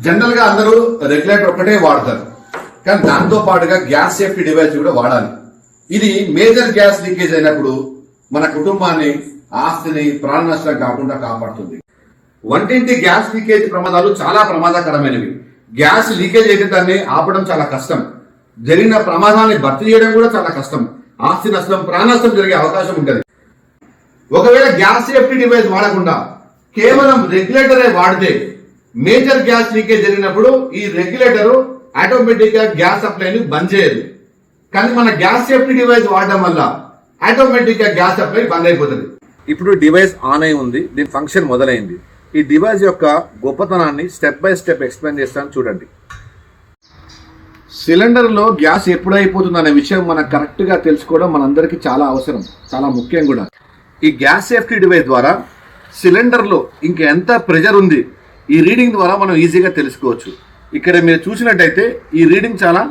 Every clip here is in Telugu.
జనరల్ గా అందరూ రెగ్యులేటర్ ఒకటే వాడతారు, కానీ దాంతో పాటుగా గ్యాస్ సేఫ్టీ డివైస్ కూడా వాడాలి. ఇది మేజర్ గ్యాస్ లీకేజ్ అయినప్పుడు మన కుటుంబాన్ని, ఆస్తిని, ప్రాణ నష్టం కాకుండా కాపాడుతుంది. వంటింటి గ్యాస్ లీకేజ్ ప్రమాదాలు చాలా ప్రమాదకరమైనవి. గ్యాస్ లీకేజ్ అయితే దాన్ని ఆపడం చాలా కష్టం. జరిగిన ప్రమాదాన్ని భర్తీ చేయడం కూడా చాలా కష్టం. ఆస్తి నష్టం, ప్రాణ నష్టం జరిగే అవకాశం ఉంటుంది. ఒకవేళ గ్యాస్ సేఫ్టీ డివైస్ వాడకుండా కేవలం రెగ్యులేటరే వాడితే మేజర్ గ్యాస్ లీకేజ్ జరిగినప్పుడు ఈ రెగ్యులేటర్ ఆటోమేటిక్ గా గ్యాస్ సప్లైని బంద్ చేయదు. కానీ మన గ్యాస్ సేఫ్టీ డివైస్ వాడడం వల్ల ఆటోమేటిక్ గా గ్యాస్ సప్లై బంద్ అయిపోతుంది. ఇప్పుడు డివైస్ ఆన్ అయి ఉంది, దీని ఫంక్షన్ మొదలైంది. ఈ డివైస్ యొక్క గొప్పతనాన్ని స్టెప్ బై స్టెప్ ఎక్స్ప్లెయిన్ చేస్తాను చూడండి. సిలిండర్ లో గ్యాస్ ఎప్పుడు అయిపోతుంది అనే విషయం మనం కరెక్ట్ గా తెలుసుకోవడం మనందరికీ చాలా అవసరం, చాలా ముఖ్యం కూడా. ఈ గ్యాస్ సేఫ్టీ డివైస్ ద్వారా సిలిండర్ లో ఇంకా ఎంత ప్రెషర్ ఉంది ఈ రీడింగ్ ద్వారా మనం ఈజీగా తెలుసుకోవచ్చు. ఇక్కడ మీరు చూసినట్టయితే ఈ రీడింగ్ చాలా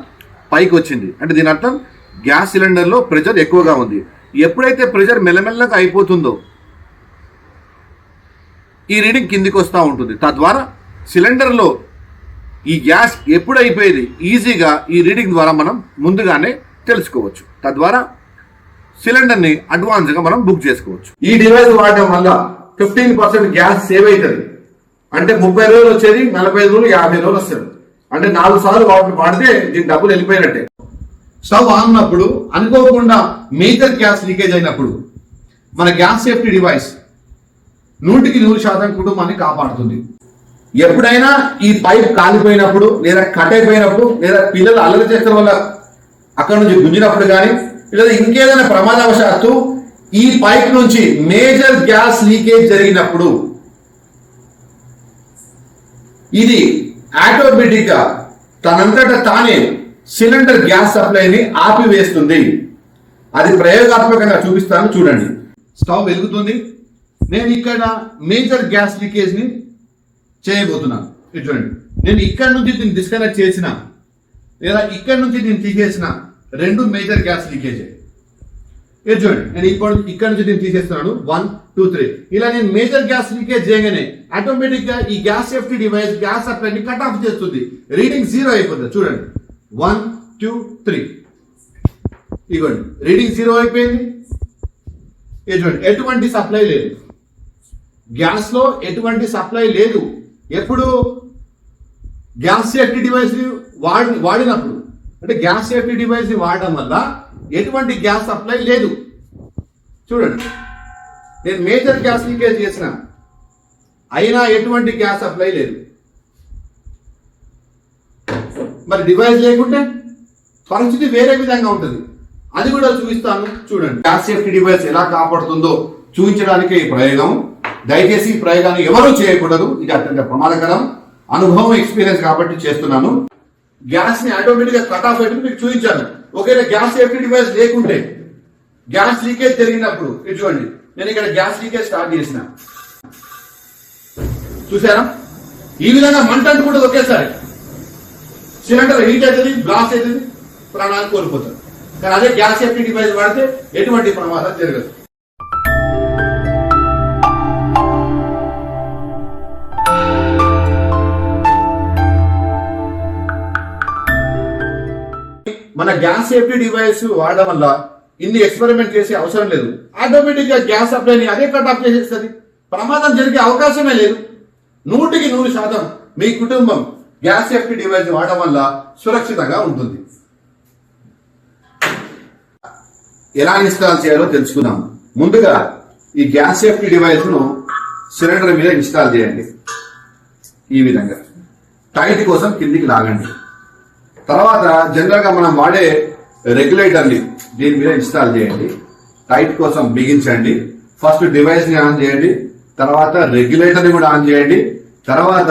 పైకి వచ్చింది, అంటే దీని అర్థం గ్యాస్ సిలిండర్ లో ప్రెషర్ ఎక్కువగా ఉంది. ఎప్పుడైతే ప్రెషర్ మెల్లమెల్లగా అయిపోతుందో ఈ రీడింగ్ కిందికి వస్తూ ఉంటుంది. తద్వారా సిలిండర్లో ఈ గ్యాస్ ఎప్పుడు అయిపోయేది ఈజీగా ఈ రీడింగ్ ద్వారా మనం ముందుగానే తెలుసుకోవచ్చు. తద్వారా సిలిండర్ని అడ్వాన్స్గా మనం బుక్ చేసుకోవచ్చు. ఈ డివైస్ వాడటం వల్ల 15% గ్యాస్ సేవ్ అవుతుంది. అంటే 30 రోజులు వచ్చేది 45 రోజులు, 50 రోజులు వస్తుంది. అంటే 4 సార్లు వాడితే దీని డబ్బులు వెళ్ళిపోయినట్టే. స్టవ్ ఆన్ ఉన్నప్పుడు అనుకోకుండా మేజర్ గ్యాస్ లీకేజ్ అయినప్పుడు మన గ్యాస్ సేఫ్టీ డివైస్ 100% కుటుంబాన్ని కాపాడుతుంది. ఎప్పుడైనా ఈ పైప్ కాలిపోయినప్పుడు, లేదా కట్ అయిపోయినప్పుడు, లేదా పిల్లలు అల్లరి చేసిన వల్ల అక్కడ నుంచి గుంజినప్పుడు కానీ, లేదా ఇంకేదైనా ప్రమాదవశాత్తు ఈ పైప్ నుంచి మేజర్ గ్యాస్ లీకేజ్ జరిగినప్పుడు ఇది ఆటోమేటిక్ గా తనంతట తానే సిలిండర్ గ్యాస్ సప్లైని ఆపివేస్తుంది. అది ప్రయోగాత్మకంగా చూపిస్తాను చూడండి. స్టవ్ వెలుగుతుంది. నేను ఇక్కడ మేజర్ గ్యాస్ లీకేజ్ ని చేయబోతున్నాను. చూడండి, నేను ఇక్కడ నుంచి దీన్ని డిస్కనెక్ట్ చేసిన, లేదా ఇక్కడ నుంచి దీన్ని తీసేసిన, 2 మేజర్ గ్యాస్ లీకేజ్. చూడండి, నేను ఇక్కడ నుంచి దీన్ని తీసేస్తున్నాను. 1, 2, 3 ఇలా నేను మేజర్ గ్యాస్ లీకేజ్ చేయగానే ఆటోమేటిక్ గా ఈ గ్యాస్ సేఫ్టీ డివైస్ గ్యాస్ సప్లైని కట్ ఆఫ్ చేస్తుంది. రీడింగ్ 0 అయిపోతుంది. చూడండి, 1, 2, 3 ఇవ్వండి, రీడింగ్ 0 అయిపోయింది. చూడండి, ఎటువంటి సప్లై లేదు, గ్యాస్ లో ఎటువంటి సప్లై లేదు. ఎప్పుడు గ్యాస్ సేఫ్టీ డివైస్ వాడినప్పుడు, అంటే గ్యాస్ సేఫ్టీ డివైస్ వాడడం వల్ల ఎటువంటి గ్యాస్ సప్లై లేదు. చూడండి, నేను మేజర్ గ్యాస్ లీకేజ్ చేసిన, అయినా ఎటువంటి గ్యాస్ సప్లై లేదు. మరి డివైస్ లేకుంటే పరిస్థితి వేరే విధంగా ఉంటుంది. అది కూడా చూపిస్తాను చూడండి. గ్యాస్ సేఫ్టీ డివైస్ ఎలా కాపాడుతుందో చూపించడానికి ఈ ప్రయోగం. దయచేసి ఈ ప్రయోగాన్ని ఎవరూ చేయకూడదు, ఇది అత్యంత ప్రమాదకరం. అనుభవం, ఎక్స్పీరియన్స్ కాబట్టి చేస్తున్నాను. గ్యాస్ ని ఆటోమేటిక్ గా కట్ ఆఫ్ అయితే మీకు చూపించాను. ఒకవేళ గ్యాస్ సేఫ్టీ డివైస్ లేకుంటే గ్యాస్ లీకేజ్ జరిగినప్పుడు చూడండి, నేను ఇక్కడ గ్యాస్ లీకేజ్ స్టార్ట్ చేసిన, చూసారా? ఈ విధంగా మంట అంటుకుంటుంది ఒకేసారి. సిలిండర్ హీట్ అవుతుంది, బ్లాస్ట్ అవుతుంది, ప్రాణాలు కోల్పోతారు. కానీ అదే గ్యాస్ సేఫ్టీ డివైస్ వాడితే ఎటువంటి ప్రమాదం జరగదు. మన గ్యాస్ సేఫ్టీ డివైస్ వాడడం వల్ల ఇన్ని ఎక్స్పెరిమెంట్ చేసే అవసరం లేదు. ఆటోమేటిక్ గా గ్యాస్ సప్లైని అదే కట్ ఆఫ్ చేసేస్తుంది. ప్రమాదం జరిగే అవకాశమే లేదు. 100% మీ కుటుంబం గ్యాస్ సేఫ్టీ డివైస్ వాడడం వల్ల సురక్షితంగా ఉంటుంది. ఎలా ఇన్స్టాల్ చేయాలో తెలుసుకుందాం. ముందుగా ఈ గ్యాస్ సేఫ్టీ డివైస్ ను సిలిండర్ మీద ఇన్స్టాల్ చేయండి. ఈ విధంగా టైట్ కోసం కిందికి లాగండి. తర్వాత జనరల్ గా మనం వాడే రెగ్యులేటర్ ని దీని మీద ఇన్స్టాల్ చేయండి. టైట్ కోసం బిగించండి. ఫస్ట్ డివైస్ ని ఆన్ చేయండి, తర్వాత రెగ్యులేటర్ ని కూడా ఆన్ చేయండి. తర్వాత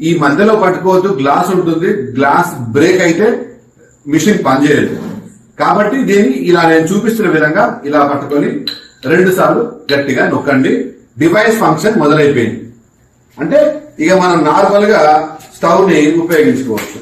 ఈ మధ్యలో పట్టుకోవద్దు, గ్లాస్ ఉంటుంది. గ్లాస్ బ్రేక్ అయితే మిషన్ పనిచేయదు. కాబట్టి దీన్ని ఇలా నేను చూపిస్తున్న విధంగా ఇలా పట్టుకొని 2 సార్లు గట్టిగా నొక్కండి. డివైస్ ఫంక్షన్ మొదలైపోయింది. అంటే ఇక మనం నార్మల్ గా స్టవ్ ని ఉపయోగించుకోవచ్చు.